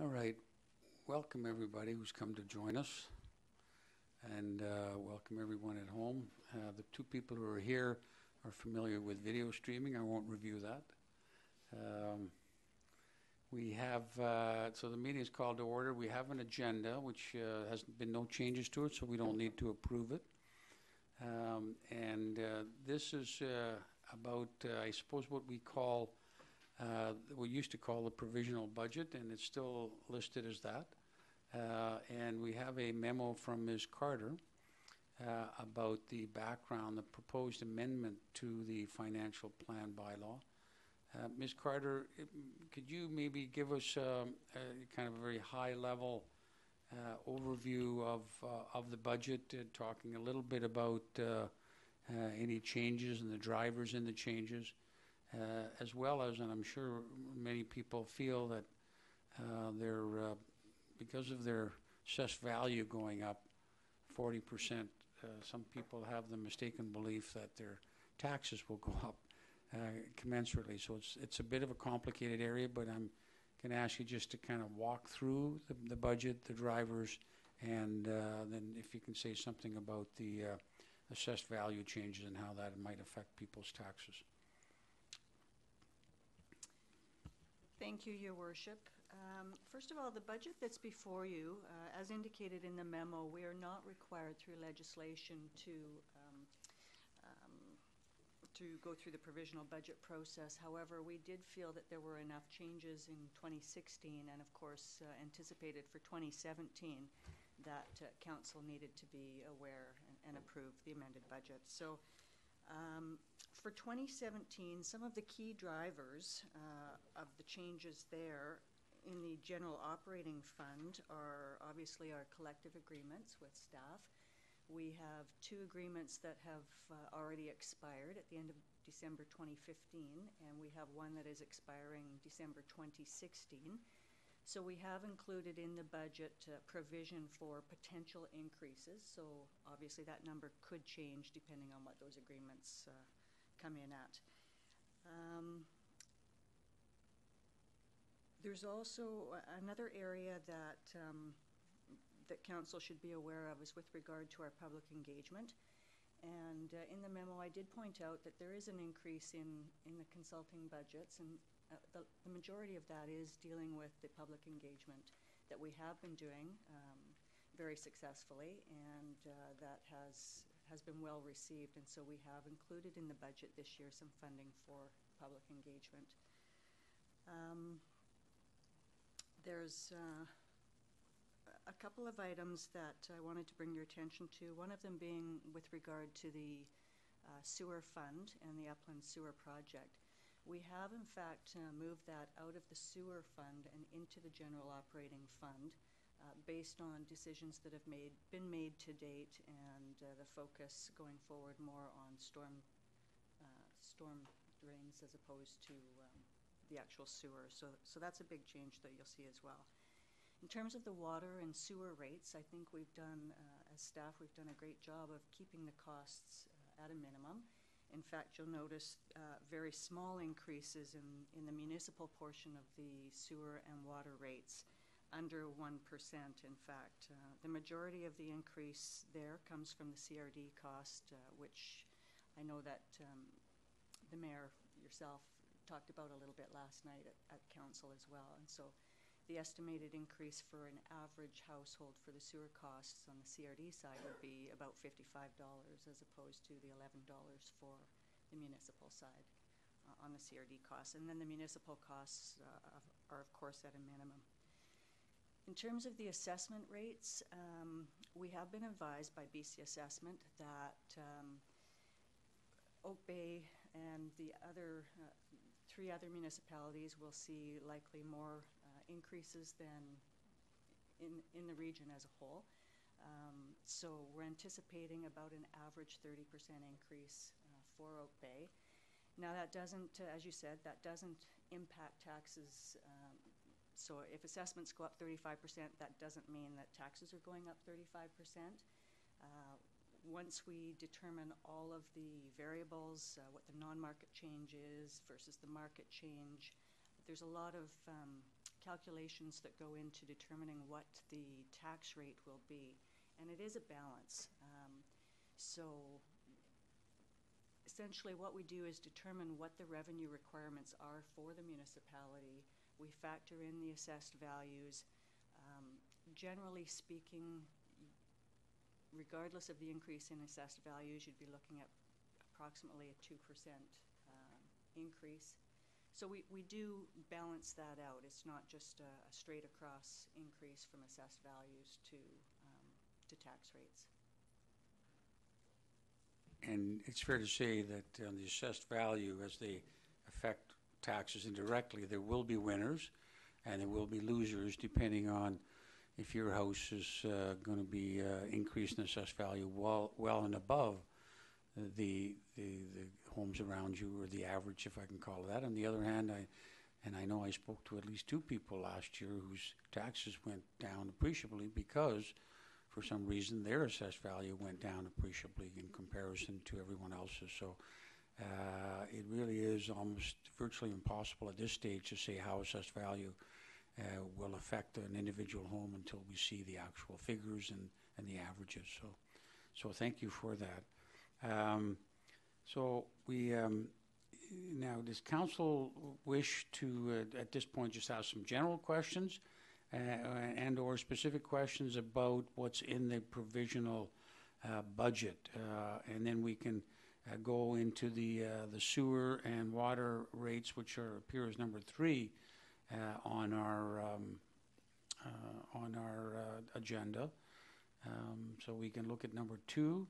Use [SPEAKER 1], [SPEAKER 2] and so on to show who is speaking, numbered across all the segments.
[SPEAKER 1] All right. Welcome everybody who's come to join us, and welcome everyone at home. The two people who are here are familiar with video streaming. I won't review that. We have, so the meeting is called to order. We have an agenda which has been no changes to it, so we don't need to approve it. This is about, I suppose, what we used to call the provisional budget, and it's still listed as that. And we have a memo from Ms. Carter about the background, the proposed amendment to the financial plan bylaw. Ms. Carter, could you maybe give us kind of a very high-level overview of the budget, talking a little bit about any changes and the drivers in the changes, as well as, and I'm sure many people feel that because of their assessed value going up 40%, some people have the mistaken belief that their taxes will go up commensurately. So it's a bit of a complicated area, but I'm going to ask you just to kind of walk through the budget, the drivers, and then if you can say something about the assessed value changes and how that might affect people's taxes.
[SPEAKER 2] Thank you, Your Worship. First of all, the budget that's before you, as indicated in the memo, we are not required through legislation to go through the provisional budget process. However, we did feel that there were enough changes in 2016 and, of course, anticipated for 2017 that Council needed to be aware and approve the amended budget. So for 2017, some of the key drivers of the changes there in the general operating fund are obviously our collective agreements with staff. We have 2 agreements that have already expired at the end of December 2015, and we have one that is expiring December 2016. So we have included in the budget provision for potential increases. So obviously that number could change depending on what those agreements come in at. There's also another area that that Council should be aware of is with regard to our public engagement. And in the memo, I did point out that there is an increase in the consulting budgets, and the majority of that is dealing with the public engagement that we have been doing very successfully, and that has been well received. And so we have included in the budget this year some funding for public engagement. There's a couple of items that I wanted to bring your attention to, one of them being with regard to the sewer fund and the Upland Sewer Project. We have, in fact, moved that out of the sewer fund and into the general operating fund based on decisions that have been made to date, and the focus going forward more on storm drains as opposed to the actual sewer. So that's a big change that you'll see as well. In terms of the water and sewer rates, I think we've done, as staff, we've done a great job of keeping the costs at a minimum. In fact, you'll notice very small increases in the municipal portion of the sewer and water rates, under 1%. In fact, the majority of the increase there comes from the CRD cost, which I know that the Mayor, yourself, talked about a little bit last night at Council as well. And so the estimated increase for an average household for the sewer costs on the CRD side would be about $55 as opposed to the $11 for the municipal side on the CRD costs. And then the municipal costs are of course at a minimum. In terms of the assessment rates, we have been advised by BC Assessment that Oak Bay and the other 3 other municipalities will see likely more increases than in the region as a whole. So we're anticipating about an average 30% increase for Oak Bay. Now that doesn't, as you said, that doesn't impact taxes. So if assessments go up 35%, that doesn't mean that taxes are going up 35%. Once we determine all of the variables, what the non-market change is versus the market change, there's a lot of calculations that go into determining what the tax rate will be, and it is a balance. So essentially what we do is determine what the revenue requirements are for the municipality. We factor in the assessed values. Generally speaking, regardless of the increase in assessed values, you'd be looking at approximately a 2% increase. So we do balance that out. It's not just a straight across increase from assessed values to tax rates.
[SPEAKER 1] And it's fair to say that on the assessed value, as they affect taxes indirectly, there will be winners and there will be losers depending on if your house is going to be increased in assessed value well and above the homes around you, or the average, if I can call it that. On the other hand, I know I spoke to at least 2 people last year whose taxes went down appreciably because for some reason their assessed value went down appreciably in comparison to everyone else's. So it really is almost virtually impossible at this stage to say how assessed value will affect an individual home until we see the actual figures and the averages. So thank you for that. So we now, does council wish to at this point just ask some general questions and or specific questions about what's in the provisional budget, and then we can go into the sewer and water rates, which appear as number 3 on our agenda. So we can look at number 2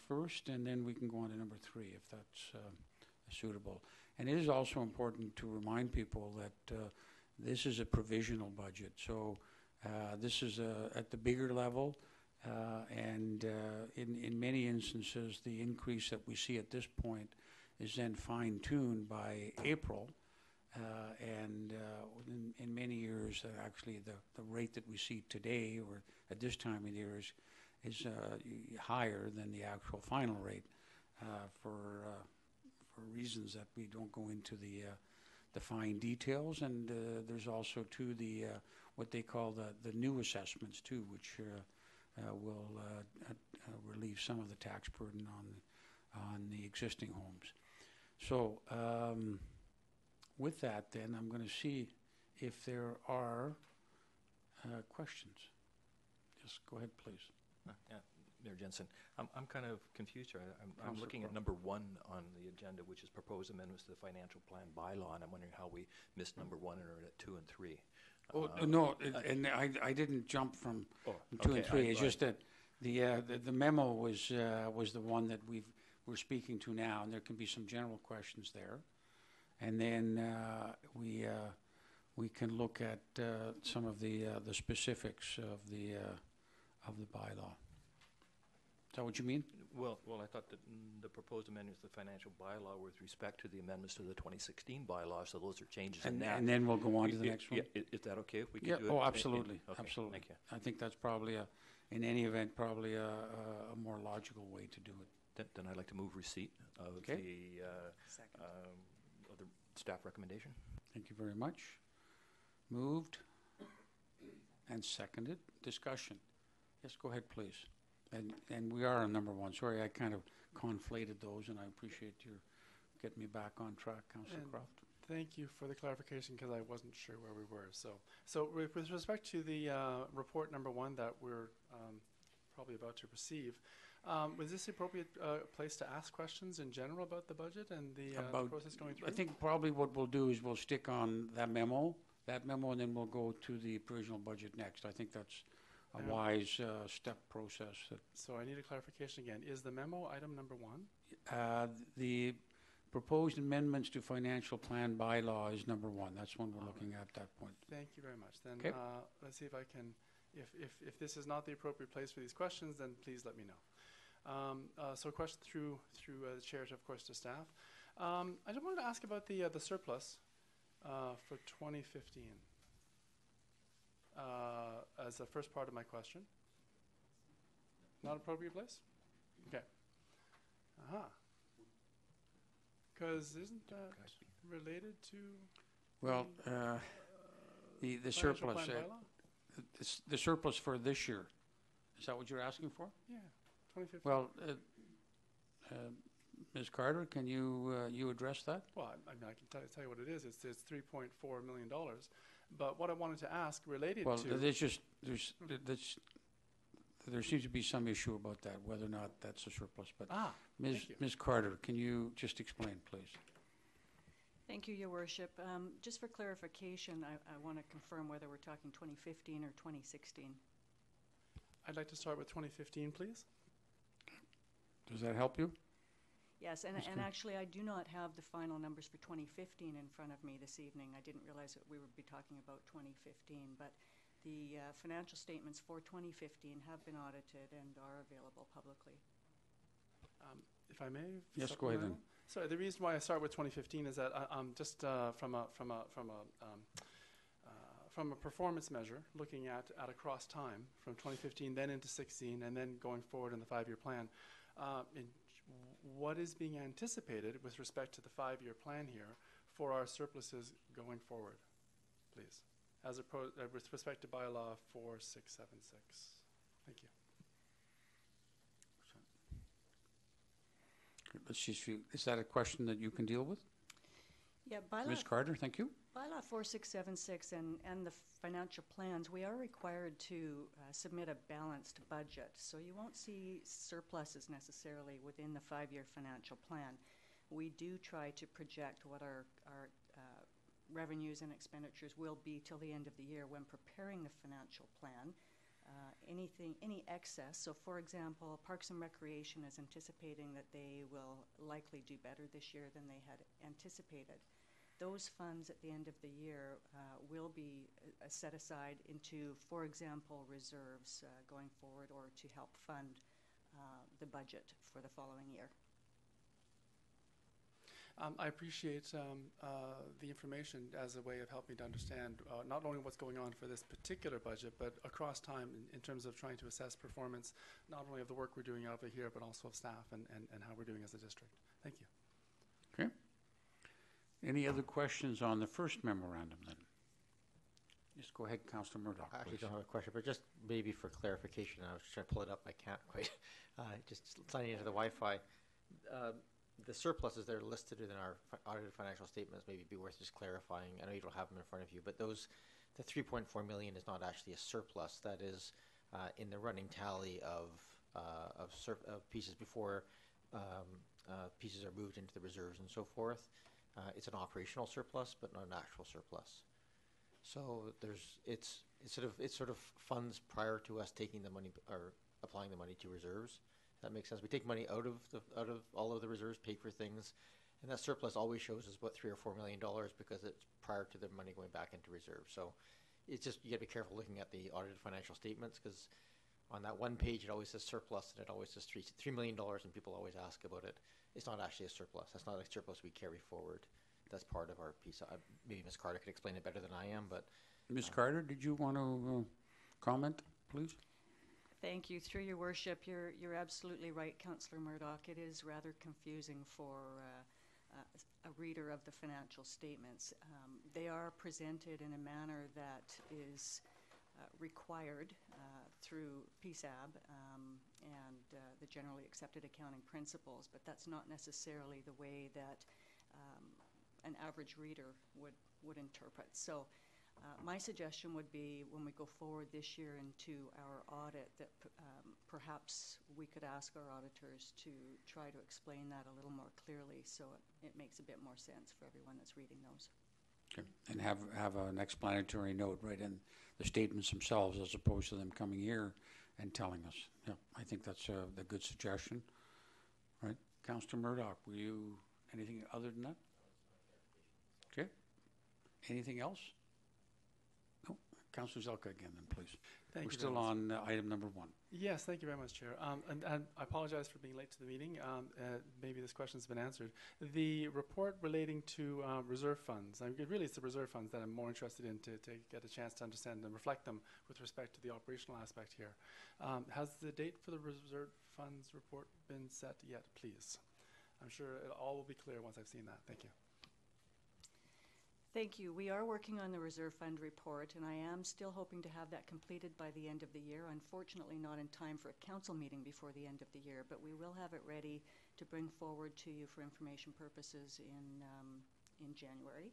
[SPEAKER 1] first, and then we can go on to number 3 if that's suitable. And it is also important to remind people that this is a provisional budget. So this is at the bigger level, and in many instances, the increase that we see at this point is then fine-tuned by April. And in many years, actually, the rate that we see today, or at this time of the year, is higher than the actual final rate for reasons that we don't go into the fine details. And there's also too the what they call the new assessments too, which will relieve some of the tax burden on the existing homes. So with that, then I'm going to see if there are questions. Just go ahead, please.
[SPEAKER 3] Yeah, Mayor Jensen, I'm kind of confused here. I'm looking at number 1 on the agenda, which is proposed amendments to the financial plan bylaw, and I'm wondering how we missed number 1 and are at 2 and 3.
[SPEAKER 1] Oh, no, and I didn't jump from 2 and 3. It's just that the memo was the one that we're speaking to now, and there can be some general questions there, and then we can look at some of the specifics of the bylaw. Is that what you mean?
[SPEAKER 3] Well, I thought that the proposed amendments to the financial bylaw with respect to the amendments to the 2016 bylaw, so those are changes in that.
[SPEAKER 1] And then we'll go on to the next one?
[SPEAKER 3] Yeah, is that okay if we can do it?
[SPEAKER 1] Oh, absolutely,
[SPEAKER 3] okay,
[SPEAKER 1] absolutely.
[SPEAKER 3] Thank you.
[SPEAKER 1] I think that's probably, in any event, probably a more logical way to do it.
[SPEAKER 3] Then I'd like to move receipt of of the staff recommendation.
[SPEAKER 1] Thank you very much. Moved and seconded. Discussion. Yes, go ahead, please. And we are on number 1. Sorry, I kind of conflated those, and I appreciate your getting me back on track, Councillor Croft.
[SPEAKER 4] Thank you for the clarification, because I wasn't sure where we were. So with respect to the report number 1 that we're probably about to receive, was this the appropriate place to ask questions in general about the budget and the process going through?
[SPEAKER 1] I think probably what we'll do is we'll stick on that memo, and then we'll go to the provisional budget next. I think that's a wise step process.
[SPEAKER 4] So I need a clarification again. Is the memo item number 1?
[SPEAKER 1] The proposed amendments to financial plan bylaw is number 1. That's one we're looking at that point.
[SPEAKER 4] Thank you very much. Then let's see if I can, if this is not the appropriate place for these questions, then please let me know. So a question through the chair, of course, to staff. I just wanted to ask about the surplus for 2015. As the first part of my question. Not appropriate place? Okay. Because isn't that related to?
[SPEAKER 1] Well, The
[SPEAKER 4] financial
[SPEAKER 1] surplus,
[SPEAKER 4] plan bylaw?
[SPEAKER 1] the surplus for this year. Is that what you're asking for?
[SPEAKER 4] Yeah, 2015.
[SPEAKER 1] Well, Ms. Carter, can you address that?
[SPEAKER 4] Well, I mean, I can tell you what it is. It's $3.4 million. But what I wanted to ask related
[SPEAKER 1] Well,
[SPEAKER 4] to...
[SPEAKER 1] there seems to be some issue about that, whether or not that's a surplus. But
[SPEAKER 4] thank you.
[SPEAKER 1] Ms. Carter, can you just explain, please?
[SPEAKER 2] Thank you, Your Worship. Just for clarification, I want to confirm whether we're talking 2015 or 2016.
[SPEAKER 4] I'd like to start with 2015, please.
[SPEAKER 1] Does that help you?
[SPEAKER 2] Yes, and actually, I do not have the final numbers for 2015 in front of me this evening. I didn't realize that we would be talking about 2015, but the financial statements for 2015 have been audited and are available publicly.
[SPEAKER 4] If I may?
[SPEAKER 1] Yes, go ahead then.
[SPEAKER 4] So the reason why I start with 2015 is that just from a performance measure, looking at across time, from 2015 then into 16, and then going forward in the 5-year plan, what is being anticipated with respect to the 5-year plan here for our surpluses going forward, please, with respect to bylaw 4676. Thank you.
[SPEAKER 1] Let's see, is that a question that you can deal with?
[SPEAKER 2] Yeah, bylaw.
[SPEAKER 1] Ms. Carter, thank you.
[SPEAKER 2] Bylaw 4676 and the financial plans, we are required to submit a balanced budget. So you won't see surpluses necessarily within the 5-year financial plan. We do try to project what our revenues and expenditures will be till the end of the year when preparing the financial plan. Any excess, so for example, Parks and Recreation is anticipating that they will likely do better this year than they had anticipated. Those funds at the end of the year will be set aside into, for example, reserves going forward or to help fund the budget for the following year.
[SPEAKER 4] I appreciate the information as a way of helping to understand not only what's going on for this particular budget, but across time in terms of trying to assess performance, not only of the work we're doing over here, but also of staff and how we're doing as a district. Thank you.
[SPEAKER 1] Okay. Any other questions on the first memorandum then? Just go ahead, Councillor Murdoch.
[SPEAKER 5] I actually
[SPEAKER 1] please.
[SPEAKER 5] don't have a question, but just maybe for clarification, I was trying to pull it up, I can't quite. Just signing into the Wi-Fi. The surpluses that are listed in our audited financial statements may be worth just clarifying. I know you don't have them in front of you, but the 3.4 million is not actually a surplus. That is in the running tally of pieces before pieces are moved into the reserves and so forth. It's an operational surplus, but not an actual surplus. So it's sort of funds prior to us taking the money or applying the money to reserves. That makes sense. We take money out of all of the reserves, pay for things, and that surplus always shows us about $3 or $4 million because it's prior to the money going back into reserves. So it's just, you got to be careful looking at the audited financial statements, because on that one page it always says surplus and it always says $3 million, and people always ask about it. It's not actually a surplus. That's not a surplus we carry forward. That's part of our piece. Maybe Ms. Carter could explain it better than I am, but
[SPEAKER 1] Ms. Carter, did you want to comment, please?
[SPEAKER 2] Thank you. Through your worship, you're absolutely right, Councillor Murdoch. It is rather confusing for a reader of the financial statements. They are presented in a manner that is required through PSAB and the generally accepted accounting principles, but that's not necessarily the way that an average reader would interpret. So my suggestion would be, when we go forward this year into our audit, that perhaps we could ask our auditors to try to explain that a little more clearly, so it makes a bit more sense for everyone that's reading those.
[SPEAKER 1] Okay. And have an explanatory note right in the statements themselves, as opposed to them coming here and telling us. Yeah, I think that's a good suggestion. Right, Councillor Murdoch, were you anything other than that? Okay. Anything else? No. Councillor Zelka again, then, please.
[SPEAKER 4] Thank you.
[SPEAKER 1] We're still on item number 1.
[SPEAKER 4] Yes, thank you very much, Chair. And I apologize for being late to the meeting. Maybe this question's been answered. The report relating to reserve funds, really it's the reserve funds that I'm more interested in to get a chance to understand and reflect them with respect to the operational aspect here. Has the date for the reserve funds report been set yet, please? I'm sure it all will be clear once I've seen that. Thank you.
[SPEAKER 2] Thank you. We are working on the reserve fund report, and I am still hoping to have that completed by the end of the year. Unfortunately, not in time for a council meeting before the end of the year, but we will have it ready to bring forward to you for information purposes in January.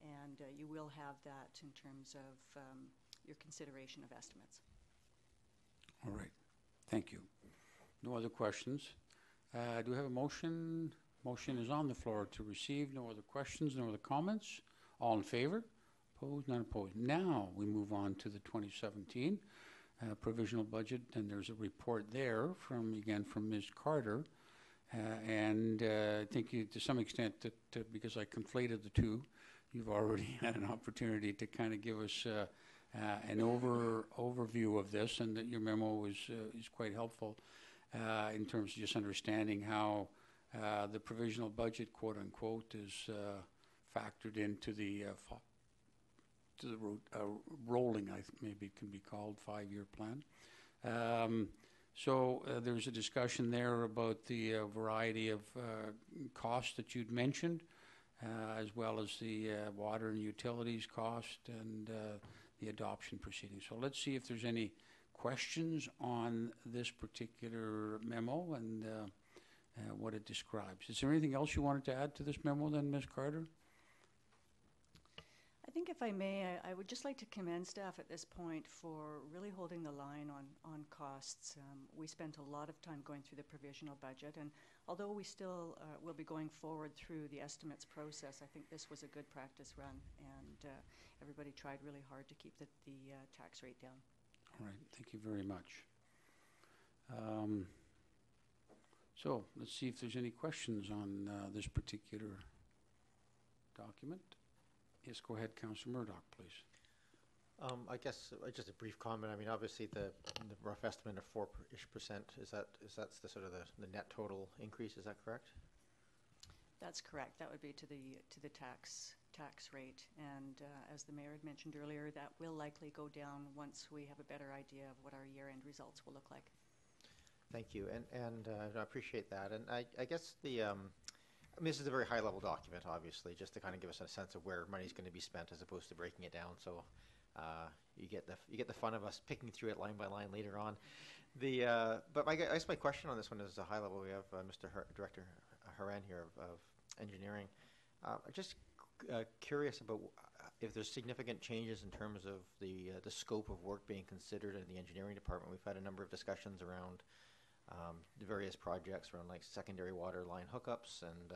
[SPEAKER 2] And you will have that in terms of your consideration of estimates.
[SPEAKER 1] All right. Thank you. No other questions. Do we have a motion? Motion is on the floor to receive. No other questions, no other comments. All in favor? Opposed? None opposed. Now we move on to the 2017 provisional budget, and there's a report there from, again, from Ms. Carter. And I think you, to some extent, that because I conflated the two, you've already had an opportunity to kind of give us an overview of this, and that your memo is quite helpful in terms of just understanding how the provisional budget, quote unquote, is factored into the rolling, maybe it can be called, 5-year plan. So there's a discussion there about the variety of costs that you'd mentioned, as well as the water and utilities cost and the adoption proceedings. So let's see if there's any questions on this particular memo and what it describes. Is there anything else you wanted to add to this memo then, Ms. Carter?
[SPEAKER 2] I think if I may, I would just like to commend staff at this point for really holding the line on costs. We spent a lot of time going through the provisional budget, and although we still will be going forward through the estimates process, I think this was a good practice run, and everybody tried really hard to keep the tax rate down.
[SPEAKER 1] All right, thank you very much. So let's see if there's any questions on this particular document. Yes, go ahead, Councillor Murdoch, please.
[SPEAKER 5] I guess just a brief comment. I mean, obviously the rough estimate of 4-ish%, that's the sort of the net total increase. Is that correct?
[SPEAKER 2] That's correct. That would be to the tax rate, and as the mayor had mentioned earlier, that will likely go down once we have a better idea of what our year-end results will look like.
[SPEAKER 5] Thank you, and I appreciate that. And I guess I mean, this is a very high-level document, obviously, just to kind of give us a sense of where money is going to be spent, as opposed to breaking it down. So you get the fun of us picking through it line by line later on. But I guess my question on this one is a high level. We have Mr. Director Haran here of engineering. Just curious about if there's significant changes in terms of the scope of work being considered in the engineering department. We've had a number of discussions around the various projects around like secondary water line hookups and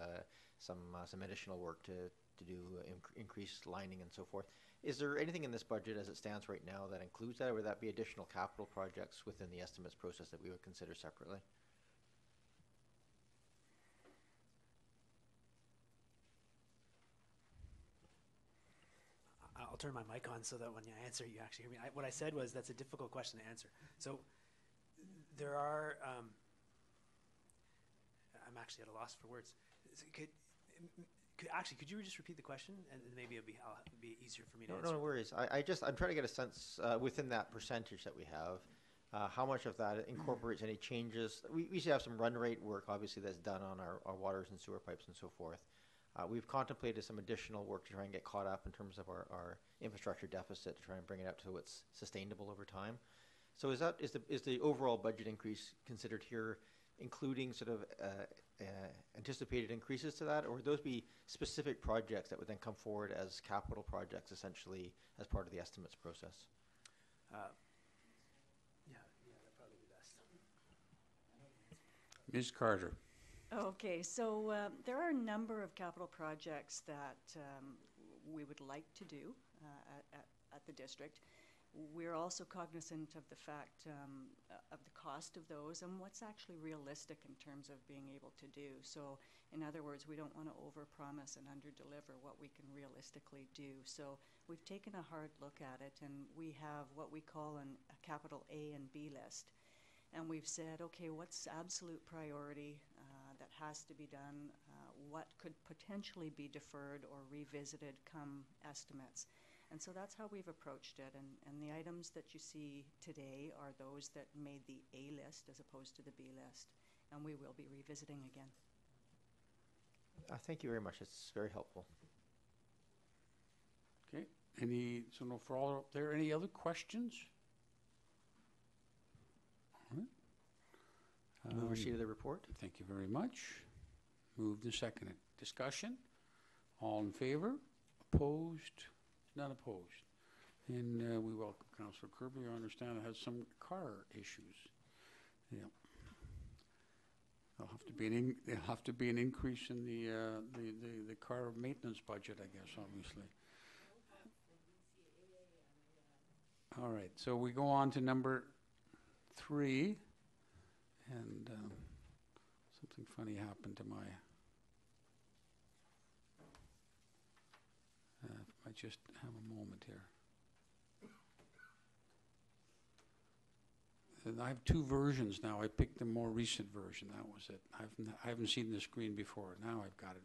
[SPEAKER 5] some additional work to do increased lining and so forth. Is there anything in this budget as it stands right now that includes that, or would that be additional capital projects within the estimates process that we would consider separately?
[SPEAKER 6] I'll turn my mic on so that when you answer, you actually hear me. What I said was that's a difficult question to answer. So there are, I'm actually at a loss for words. Could you just repeat the question, and maybe it'll be easier for me to answer?
[SPEAKER 5] No worries. I'm trying to get a sense within that percentage that we have, how much of that incorporates any changes. We usually have some run rate work, obviously, that's done on our waters and sewer pipes and so forth. We've contemplated some additional work to try and get caught up in terms of our infrastructure deficit to try and bring it up to what's sustainable over time. So is the overall budget increase considered here, including sort of anticipated increases to that, or would those be specific projects that would then come forward as capital projects, essentially, as part of the estimates process?
[SPEAKER 6] Yeah, that'd probably be best.
[SPEAKER 1] Ms. Carter.
[SPEAKER 2] Okay, so there are a number of capital projects that we would like to do at the district. We're also cognizant of the fact of the cost of those and what's actually realistic in terms of being able to do. So, in other words, we don't want to overpromise and underdeliver what we can realistically do. So we've taken a hard look at it, and we have what we call a capital A and B list. And we've said, okay, what's absolute priority that has to be done? What could potentially be deferred or revisited come estimates? And so that's how we've approached it. And the items that you see today are those that made the A list as opposed to the B list. And we will be revisiting again.
[SPEAKER 5] Thank you very much. It's very helpful.
[SPEAKER 1] So no, for all, there any other questions? All right.
[SPEAKER 5] Move receipt of the report.
[SPEAKER 1] Thank you very much. Moved and seconded. Discussion? All in favor? Opposed? None opposed. And we welcome Councillor Kirby. I understand it has some car issues. Yeah. There'll have to be an increase in the car maintenance budget, I guess, obviously. All right, so we go on to number 3, and something funny happened to my. I just have a moment here. And I have 2 versions now. I picked the more recent version. That was it. I haven't seen the screen before. Now I've got it.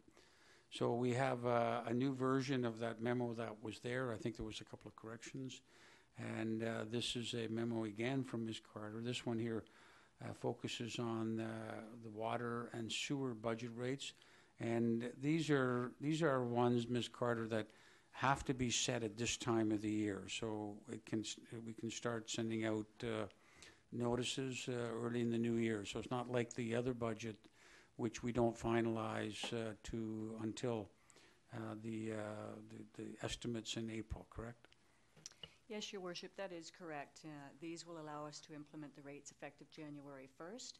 [SPEAKER 1] So we have a new version of that memo that was there. I think there was a couple of corrections. And this is a memo again from Ms. Carter. This one here focuses on the water and sewer budget rates. And these are ones, Ms. Carter, that have to be set at this time of the year. So we can start sending out notices early in the new year. So it's not like the other budget, which we don't finalize until the estimates in April, correct?
[SPEAKER 2] Yes, Your Worship, that is correct. These will allow us to implement the rates effective January 1st,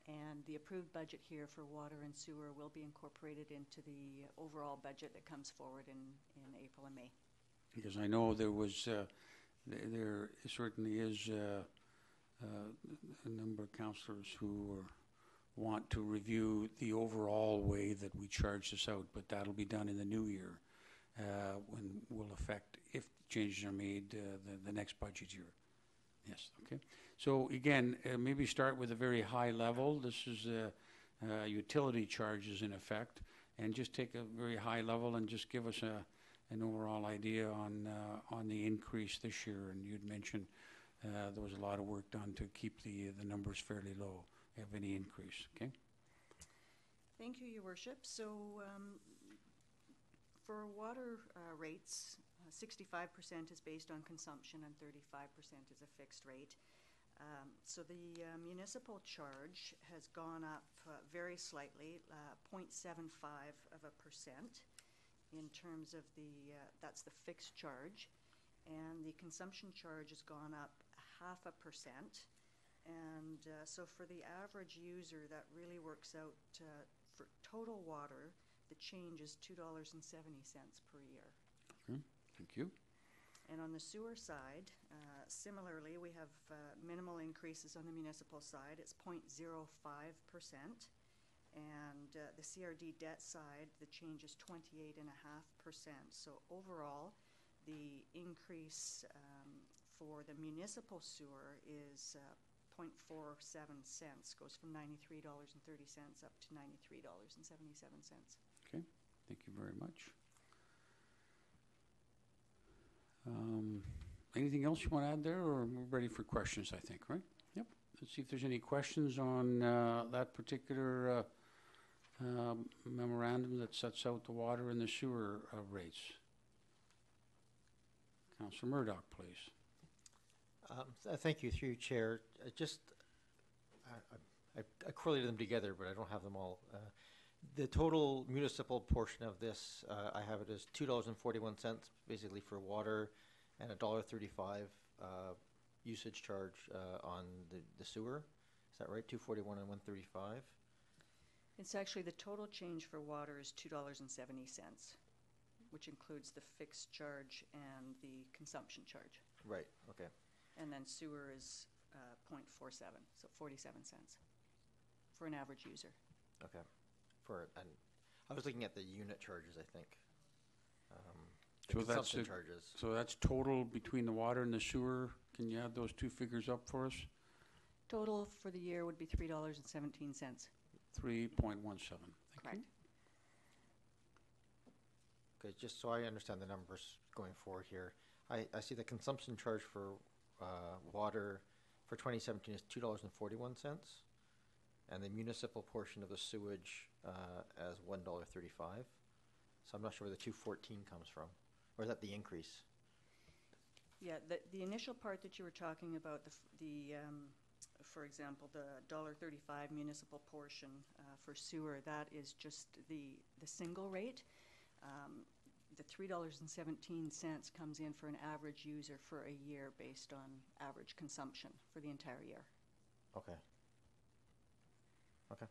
[SPEAKER 2] and the approved budget here for water and sewer will be incorporated into the overall budget that comes forward in April and May.
[SPEAKER 1] Because I know there was, there certainly is a number of councillors who want to review the overall way that we charge this out, but that'll be done in the new year when will affect, if changes are made, the next budget year. Yes, okay. So again, maybe start with a very high level. This is utility charges in effect, and just take a very high level and just give us an overall idea on the increase this year. And you'd mentioned there was a lot of work done to keep the numbers fairly low, if any increase, okay?
[SPEAKER 2] Thank you, Your Worship. So for water rates, 65% is based on consumption and 35% is a fixed rate. So the municipal charge has gone up very slightly, 0.75%, in terms of that's the fixed charge. And the consumption charge has gone up 0.5%. And so for the average user, that really works out for total water, the change is $2.70 per year.
[SPEAKER 1] Okay, thank you.
[SPEAKER 2] And on the sewer side, similarly, we have minimal increases on the municipal side. It's 0.05%. And the CRD debt side, the change is 28.5%. So overall, the increase for the municipal sewer is 0.47 cents, goes from $93.30 up to $93.77.
[SPEAKER 1] Okay, thank you very much. Anything else you want to add there, or we're ready for questions, I think, right? Yep. Let's see if there's any questions on that particular memorandum that sets out the water and the sewer rates. Councillor Murdoch, please.
[SPEAKER 5] Thank you, through you, Chair. I correlated them together, but I don't have them all. The total municipal portion of this, I have it as $2.41, basically for water, and $1.35 usage charge on the sewer. Is that right? $2.41 and $1.35.
[SPEAKER 2] It's actually the total change for water is $2.70, which includes the fixed charge and the consumption charge.
[SPEAKER 5] Right. Okay.
[SPEAKER 2] And then sewer is 0.47, so 47 cents for an average user.
[SPEAKER 5] Okay. And I was looking at the unit charges, I think. The consumption charges.
[SPEAKER 1] So that's total between the water and the sewer. Can you add those two figures up for us?
[SPEAKER 2] Total for the year would be $3.17.
[SPEAKER 1] 3.17.
[SPEAKER 2] Correct.
[SPEAKER 5] Okay, just so I understand the numbers going forward here. I see the consumption charge for water for 2017 is $2.41, and the municipal portion of the sewage as $1.35. So I'm not sure where the $2.14 comes from, or is that the increase?
[SPEAKER 2] Yeah, the initial part that you were talking about, for example, the $1.35 municipal portion for sewer, that is just the single rate. The $3.17 comes in for an average user for a year based on average consumption for the entire year.
[SPEAKER 5] Okay. Okay.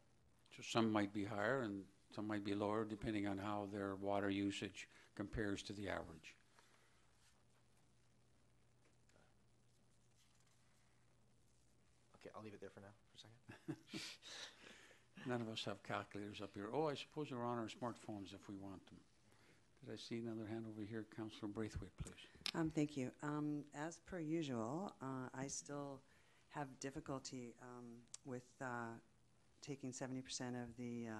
[SPEAKER 1] So some might be higher and some might be lower, depending on how their water usage compares to the average.
[SPEAKER 5] Okay, I'll leave it there for now, for a second.
[SPEAKER 1] None of us have calculators up here. Oh, I suppose we're on our smartphones if we want them. Did I see another hand over here? Councillor Braithwaite, please.
[SPEAKER 7] Thank you. As per usual, I still have difficulty with taking 70% of the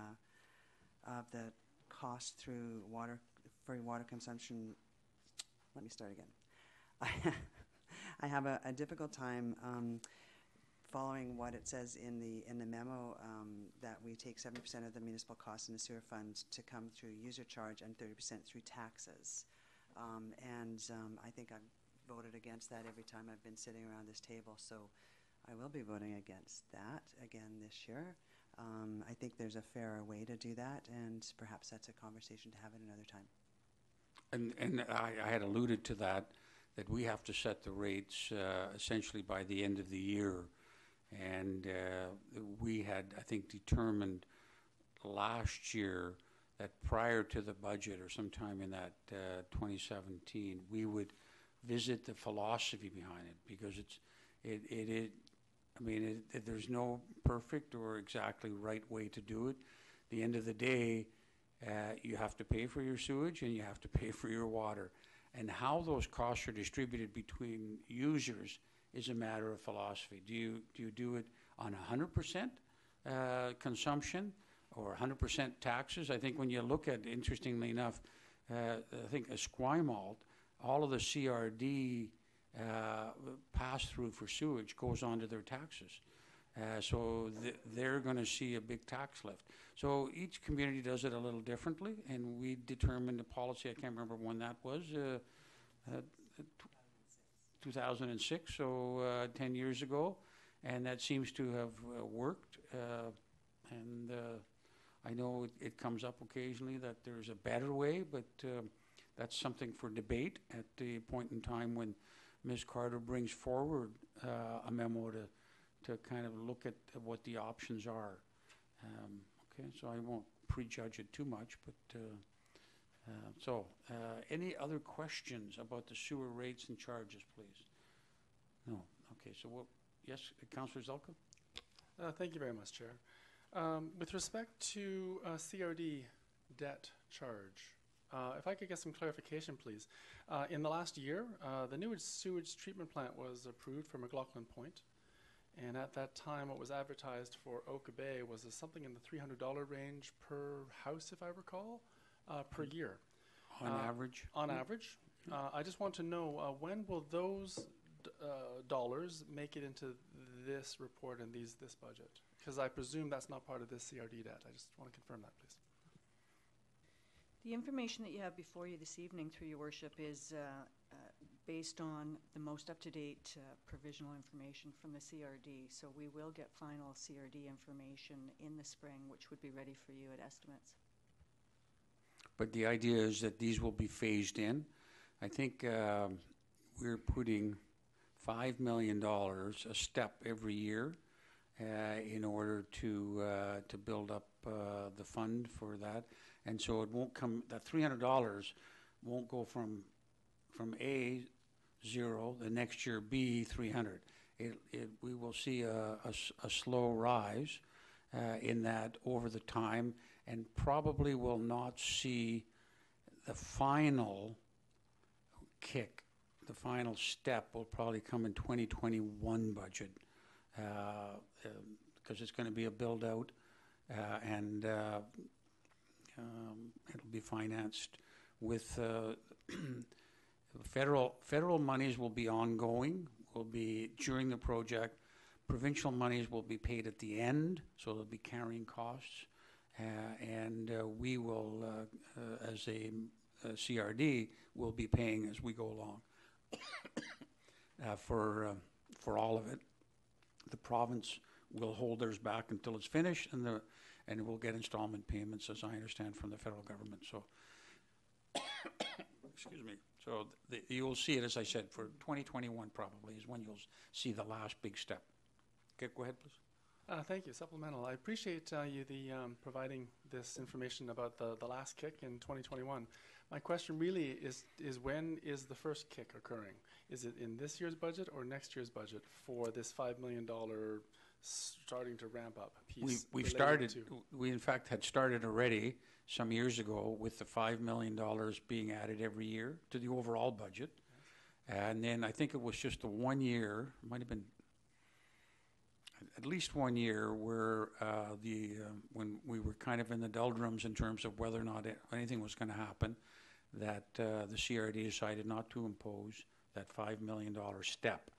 [SPEAKER 7] cost through water for water consumption. Let me start again. I have a difficult time following what it says in the memo that we take 70% of the municipal costs in the sewer fund to come through user charge and 30% through taxes. I think I've voted against that every time I've been sitting around this table, so I will be voting against that again this year. I think there's a fairer way to do that, and perhaps that's a conversation to have at another time.
[SPEAKER 1] And I had alluded to that we have to set the rates essentially by the end of the year. And we had, I think, determined last year that prior to the budget or sometime in that 2017, we would visit the philosophy behind it, because there's no perfect or exactly right way to do it. At the end of the day, you have to pay for your sewage and you have to pay for your water. And how those costs are distributed between users is a matter of philosophy. Do you do it on 100% consumption or 100% taxes? I think when you look at, interestingly enough, I think Esquimalt, all of the CRD pass-through for sewage goes onto their taxes. So they're going to see a big tax lift. So each community does it a little differently, and we determined a policy, I can't remember when that was, 2006, so 10 years ago, and that seems to have worked. And I know it comes up occasionally that there's a better way, but that's something for debate at the point in time when Ms. Carter brings forward a memo to kind of look at what the options are. Okay, so I won't prejudge it too much, but any other questions about the sewer rates and charges, please? No. Okay, so yes, Councillor Zelka?
[SPEAKER 4] Thank you very much, Chair. With respect to CRD debt charge, if I could get some clarification, please. In the last year, the new sewage treatment plant was approved for McLaughlin Point, and at that time what was advertised for Oka Bay was something in the $300 range per house, if I recall, per year.
[SPEAKER 1] On average?
[SPEAKER 4] On average. I just want to know, when will those dollars make it into this report and this budget? Because I presume that's not part of this CRD debt. I just want to confirm that, please.
[SPEAKER 2] The information that you have before you this evening, through your worship, is based on the most up-to-date provisional information from the CRD. So we will get final CRD information in the spring, which would be ready for you at estimates.
[SPEAKER 1] But the idea is that these will be phased in. I think we're putting $5 million a step every year in order to build up the fund for that. And so it won't come, that $300 won't go from A, 0, the next year B, 300. We will see a slow rise in that over the time, and probably will not see the final kick. The final step will probably come in 2021 budget, because it's going to be a build out, and it'll be financed with federal monies will be ongoing, will be during the project. Provincial monies will be paid at the end, so they'll be carrying costs, and we will, as a CRD, will be paying as we go along. for all of it. The province will hold theirs back until it's finished, and it will get installment payments, as I understand, from the federal government. So, excuse me. So you will see it, as I said, for 2021 probably is when you'll see the last big step. Okay, go ahead, please.
[SPEAKER 4] Thank you. Supplemental. I appreciate you providing this information about the last kick in 2021. My question really is when is the first kick occurring? Is it in this year's budget or next year's budget for this $5 million starting to ramp up piece?
[SPEAKER 1] We've started. We in fact had started already some years ago with the $5 million being added every year to the overall budget, and then I think it was just a 1 year. Might have been at least 1 year where when we were kind of in the doldrums in terms of whether or not anything was going to happen, that the CRD decided not to impose that $5 million step.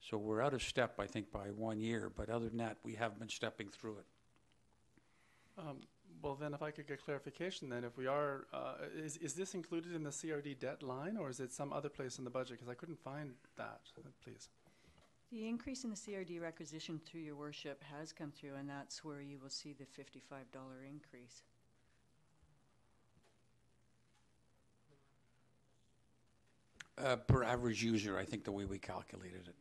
[SPEAKER 1] So we're out of step, I think, by 1 year. But other than that, we have been stepping through it.
[SPEAKER 4] Well, then, if I could get clarification, then, if we are, is this included in the CRD debt line, or is it some other place in the budget? Because I couldn't find that. Please.
[SPEAKER 2] The increase in the CRD requisition, through your worship, has come through, and that's where you will see the $55 increase.
[SPEAKER 1] Per average user, I think, the way we calculated it.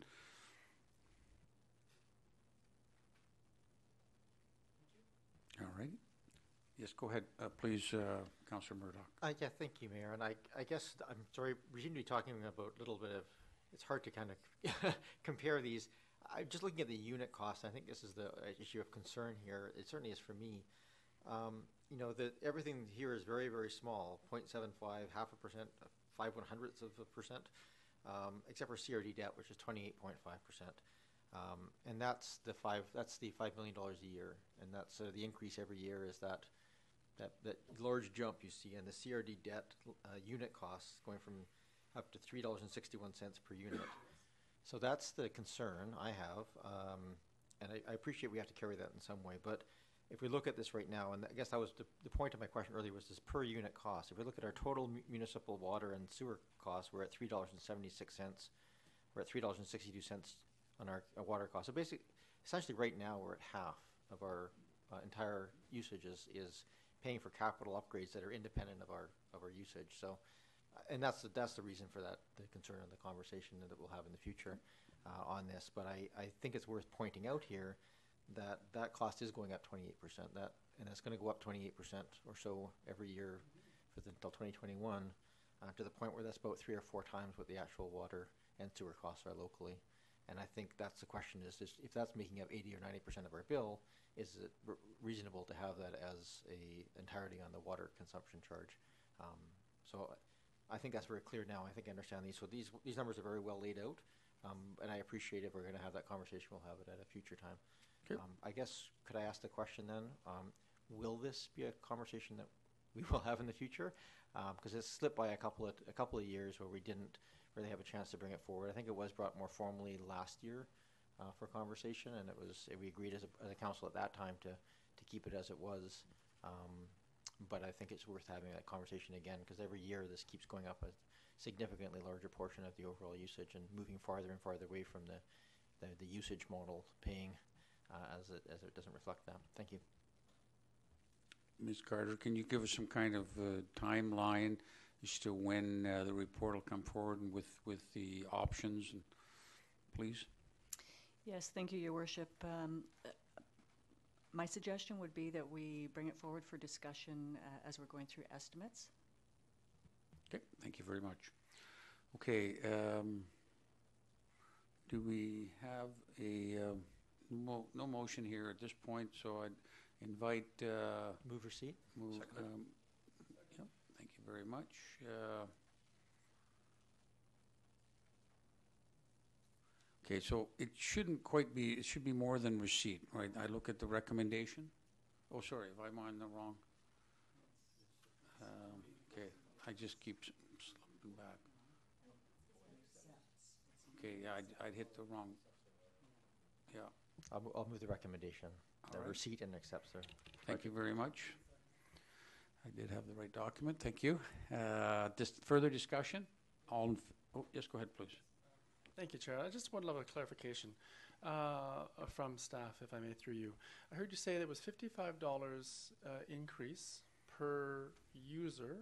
[SPEAKER 1] All right. Yes, go ahead, please, Councillor Murdoch.
[SPEAKER 5] Yeah, thank you, Mayor. And I guess, I'm sorry, we seem to be talking about a little bit of, it's hard to kind of compare these. I'm just looking at the unit cost. I think this is the issue of concern here. It certainly is for me. You know, everything here is very, very small, 0.75, 0.5%, 0.05%, except for CRD debt, which is 28.5%. And that's the $5 million a year. And that's the increase every year is that large jump you see in the CRD debt unit costs going from up to $3.61 per unit. So that's the concern I have, and I appreciate we have to carry that in some way. But if we look at this right now, and I guess that was the point of my question earlier, was this per unit cost. If we look at our total municipal water and sewer costs, we're at $3.76. We're at $3.62 on our water costs. So basically, essentially right now we're at half of our entire usage is paying for capital upgrades that are independent of our usage. So. And that's the reason for that, the concern and the conversation that we'll have in the future on this. But I think it's worth pointing out here that cost is going up 28%. And it's going to go up 28% or so every year until 2021, to the point where that's about 3 or 4 times what the actual water and sewer costs are locally. And I think that's the question: is if that's making up 80 or 90% of our bill, is it reasonable to have that as a entirety on the water consumption charge? So I think that's very clear now. I think I understand these. So these numbers are very well laid out, and I appreciate if we're going to have that conversation, we'll have it at a future time. Okay. I guess, could I ask the question then, will this be a conversation that we will have in the future? Because it's slipped by a couple of years where we didn't really have a chance to bring it forward. I think it was brought more formally last year for conversation, and we agreed as a council at that time to keep it as it was. But I think it's worth having that conversation again, because every year this keeps going up a significantly larger portion of the overall usage and moving farther and farther away from the usage model paying as it doesn't reflect that. Thank you.
[SPEAKER 1] Ms. Carter, can you give us some kind of timeline as to when the report will come forward and with the options, please?
[SPEAKER 2] Yes, thank you, Your Worship. My suggestion would be that we bring it forward for discussion as we're going through estimates.
[SPEAKER 1] Okay, thank you very much. Okay, do we have no motion here at this point, so I'd invite...
[SPEAKER 5] Move receipt.
[SPEAKER 1] Yep, thank you very much. Okay, so it shouldn't quite be, it should be more than receipt, right? I look at the recommendation. Oh, sorry, if I'm on the wrong. Okay, I just keep slipping back. Okay, yeah, I'd hit the wrong. Yeah.
[SPEAKER 5] I'll move the recommendation. The
[SPEAKER 1] right.
[SPEAKER 5] Receipt and accept, sir.
[SPEAKER 1] Thank you very much. I did have the right document. Thank you. Just further discussion? Oh, yes, go ahead, please.
[SPEAKER 4] Thank you, Chair. I just would love a clarification from staff, if I may, through you. I heard you say there was $55 increase per user.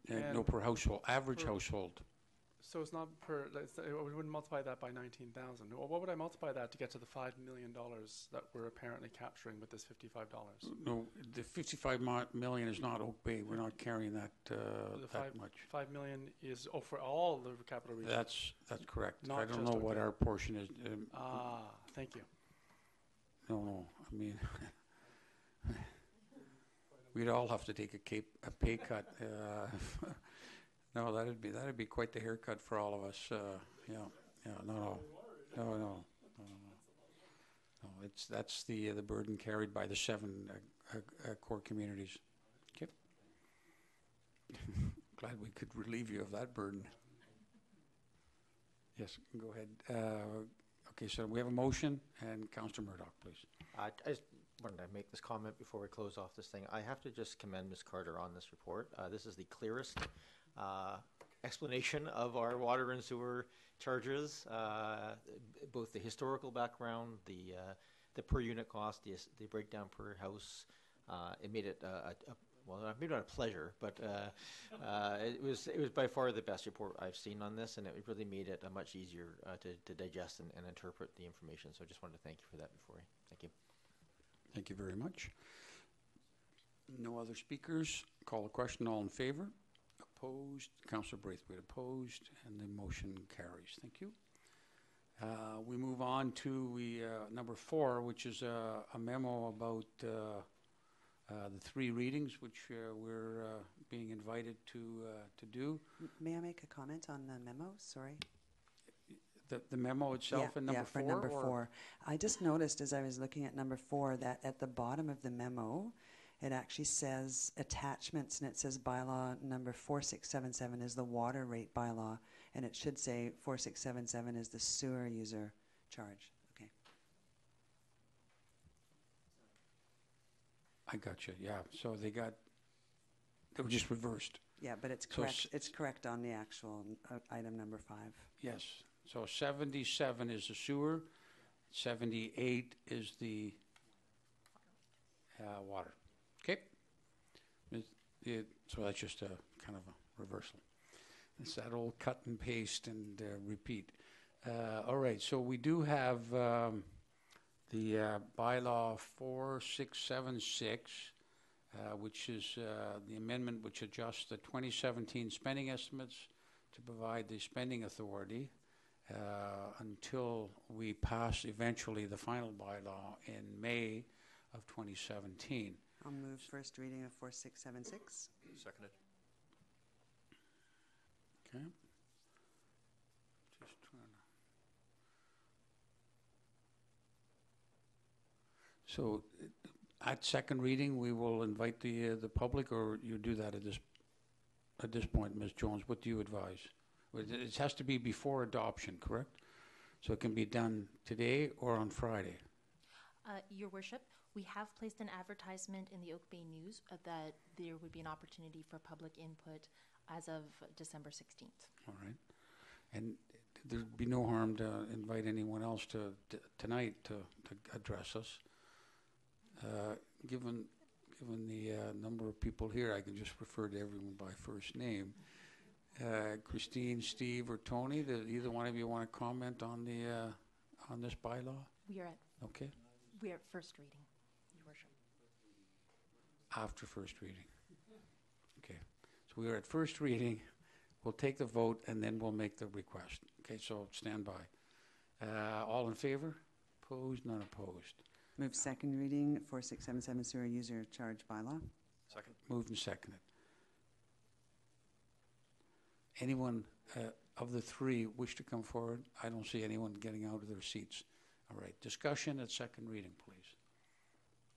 [SPEAKER 1] No, per household, average household.
[SPEAKER 4] So it's not per, we wouldn't multiply that by 19,000. What would I multiply that to get to the $5 million that we're apparently capturing with this $55?
[SPEAKER 1] No, the 55 million is not Oak Bay. We're not carrying that that much.
[SPEAKER 4] 5 million is for all the capital regions.
[SPEAKER 1] That's correct.
[SPEAKER 4] Not
[SPEAKER 1] I don't
[SPEAKER 4] just
[SPEAKER 1] know
[SPEAKER 4] Oak
[SPEAKER 1] what
[SPEAKER 4] Bay.
[SPEAKER 1] our portion is.
[SPEAKER 4] Thank you.
[SPEAKER 1] No. I mean, we'd all have to take a pay cut. No, that'd be quite the haircut for all of us. No. That's the burden carried by the 7 core communities. Okay. Glad we could relieve you of that burden. Yes, go ahead. Okay, so we have a motion, and Councillor Murdoch, please.
[SPEAKER 5] I just wanted to make this comment before we close off this thing. I have to just commend Ms. Carter on this report. This is the clearest explanation of our water and sewer charges, both the historical background, the per unit cost, the breakdown per house. It made it well, maybe not a pleasure, but it was by far the best report I've seen on this, and it really made it much easier to digest and interpret the information. So I just wanted to thank you for that before. Thank you.
[SPEAKER 1] Thank you very much. No other speakers. Call the question. All in favor? Opposed? Councillor Braithwaite opposed, and the motion carries. Thank you. We move on to number 4, which is a memo about the 3 readings, which we're being invited to do.
[SPEAKER 7] May I make a comment on the memo? Sorry.
[SPEAKER 1] The memo itself in number 4?
[SPEAKER 7] Yeah, for number 4. I just noticed as I was looking at number 4 that at the bottom of the memo, it actually says attachments, and it says bylaw number 4677 is the water rate bylaw, and it should say 4677 is the sewer user charge. Okay.
[SPEAKER 1] I got you. Yeah. So they were just reversed.
[SPEAKER 7] Yeah, but it's correct. It's correct on the actual item number 5.
[SPEAKER 1] Yes. So 77 is the sewer, 78 is the water. Okay. So that's just a kind of a reversal. It's that old cut and paste and repeat. All right. So we do have the bylaw 4676, which is the amendment which adjusts the 2017 spending estimates to provide the spending authority until we pass eventually the final bylaw in May of 2017.
[SPEAKER 7] I'll move first reading of 4676.
[SPEAKER 3] Seconded.
[SPEAKER 1] Okay. Just trying to. So, at second reading, we will invite the public, or you do that at this point, Ms. Jones. What do you advise? It has to be before adoption, correct? So it can be done today or on Friday.
[SPEAKER 8] Your Worship, we have placed an advertisement in the Oak Bay News that there would be an opportunity for public input as of December 16th.
[SPEAKER 1] All right. And there'd be no harm to invite anyone else tonight to address us. Given the number of people here, I can just refer to everyone by first name. Christine, Steve, or Tony, either one of you want to comment on this bylaw?
[SPEAKER 8] We are at first reading, Your Worship.
[SPEAKER 1] After first reading. Okay. So we are at first reading. We'll take the vote, and then we'll make the request. Okay, so stand by. All in favor? Opposed? None opposed.
[SPEAKER 7] Move second reading 4677 sewer user charge bylaw.
[SPEAKER 3] Second.
[SPEAKER 1] Moved and seconded. Anyone of the 3 wish to come forward? I don't see anyone getting out of their seats. All right. Discussion at second reading, please.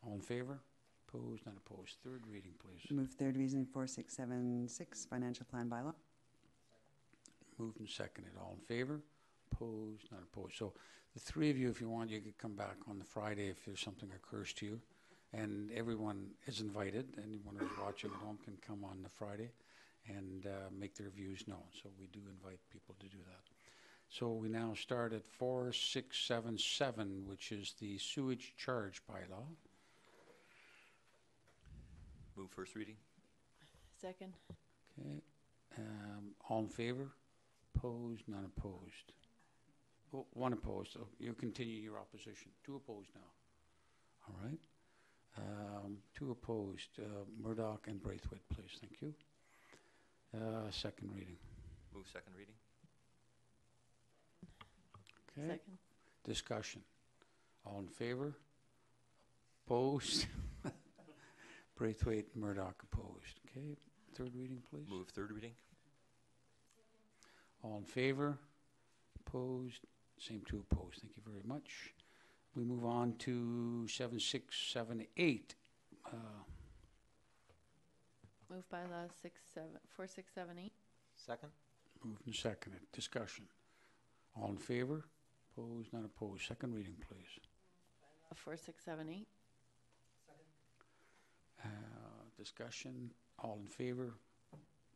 [SPEAKER 1] All in favor? Opposed? None opposed. Third reading, please.
[SPEAKER 7] Move third reading 4676 financial plan bylaw.
[SPEAKER 1] Moved and seconded. All in favor? Opposed? None opposed. So the 3 of you, if you want, you could come back on the Friday if there's something occurs to you. And everyone is invited. Anyone who's watching at home can come on the Friday and make their views known. So we do invite people to do that. So we now start at 4677, which is the sewage charge bylaw.
[SPEAKER 3] Move first reading.
[SPEAKER 8] Second.
[SPEAKER 1] Okay. All in favor? Opposed? None opposed. Oh, one opposed. So you continue your opposition. Two opposed now. All right. Two opposed. Murdoch and Braithwaite, please. Thank you. Second reading.
[SPEAKER 3] Move second reading.
[SPEAKER 1] Okay.
[SPEAKER 8] Second.
[SPEAKER 1] Discussion. All in favor? Opposed? Braithwaite, Murdoch opposed. Okay. Third reading, please.
[SPEAKER 3] Move third reading.
[SPEAKER 1] All in favor? Opposed? Same two opposed. Thank you very much. We move on to 7678.
[SPEAKER 8] Move bylaw 4678.
[SPEAKER 5] Second?
[SPEAKER 1] Moved and seconded. Discussion. All in favor? Opposed? Not opposed. Second reading, please.
[SPEAKER 8] 4678.
[SPEAKER 1] Discussion. All in favor?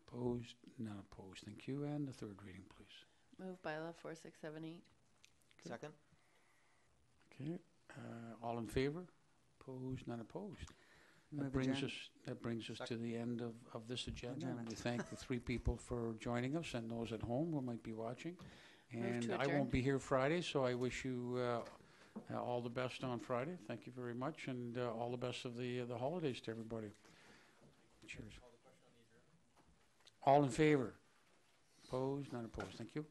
[SPEAKER 1] Opposed? Not opposed. Thank you. And the third reading, please.
[SPEAKER 8] Move bylaw 4678.
[SPEAKER 5] Second?
[SPEAKER 1] Okay. All in favor? Opposed? Not opposed. That
[SPEAKER 7] Move
[SPEAKER 1] brings
[SPEAKER 7] adjourn.
[SPEAKER 1] us to the end of this agenda.
[SPEAKER 7] Adjournment.
[SPEAKER 1] We thank the three people for joining us and those at home who might be watching.
[SPEAKER 8] Move
[SPEAKER 1] And
[SPEAKER 8] to
[SPEAKER 1] I
[SPEAKER 8] adjourn.
[SPEAKER 1] won't be here Friday, so I wish you all the best on Friday. Thank you very much, and all the best of the holidays to everybody. Cheers. All in favor? Opposed? Not opposed. Thank you.